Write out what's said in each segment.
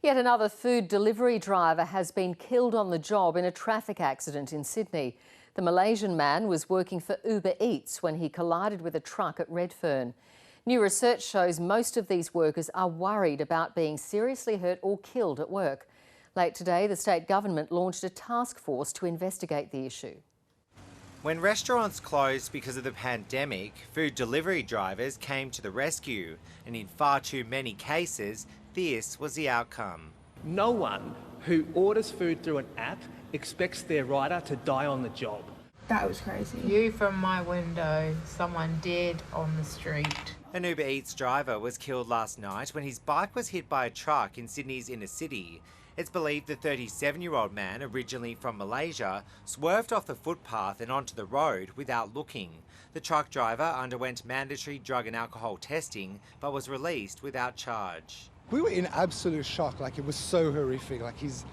Yet another food delivery driver has been killed on the job in a traffic accident in Sydney. The Malaysian man was working for Uber Eats when he collided with a truck at Redfern. New research shows most of these workers are worried about being seriously hurt or killed at work. Late today, the state government launched a task force to investigate the issue. When restaurants closed because of the pandemic, food delivery drivers came to the rescue, and in far too many cases, this was the outcome. No one who orders food through an app expects their rider to die on the job. That was crazy. View from my window, someone dead on the street. An Uber Eats driver was killed last night when his bike was hit by a truck in Sydney's inner city. It's believed the 37-year-old man, originally from Malaysia, swerved off the footpath and onto the road without looking. The truck driver underwent mandatory drug and alcohol testing but was released without charge. We were in absolute shock. Like, it was so horrific. Like, his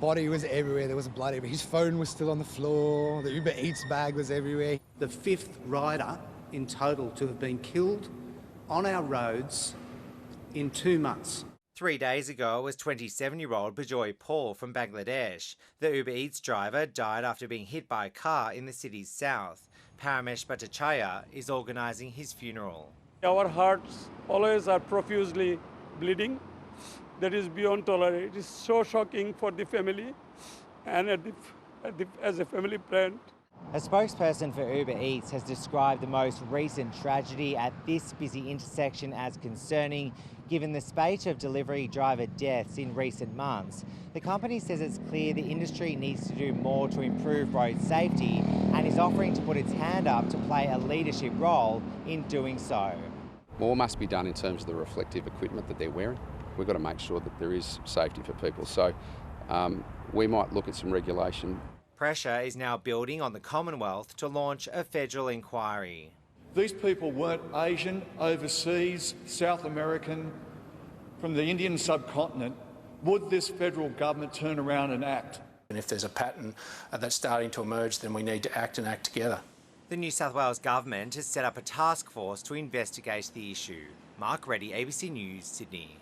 body was everywhere. There was blood everywhere. His phone was still on the floor. The Uber Eats bag was everywhere. The fifth rider in total to have been killed on our roads in 2 months. 3 days ago, it was 27-year-old Bajoy Paul from Bangladesh. The Uber Eats driver died after being hit by a car in the city's south. Paramesh Bhattacharya is organising his funeral. Our hearts always are profusely bleeding. That is beyond tolerance. It is so shocking for the family and as a family friend. A spokesperson for Uber Eats has described the most recent tragedy at this busy intersection as concerning, given the spate of delivery driver deaths in recent months. The company says it's clear the industry needs to do more to improve road safety and is offering to put its hand up to play a leadership role in doing so. More must be done in terms of the reflective equipment that they're wearing. We've got to make sure that there is safety for people. So we might look at some regulation. Pressure is now building on the Commonwealth to launch a federal inquiry. These people weren't Asian, overseas, South American, from the Indian subcontinent. Would this federal government turn around and act? And if there's a pattern that's starting to emerge, then we need to act and act together. The New South Wales government has set up a task force to investigate the issue. Reddie, ABC News, Sydney.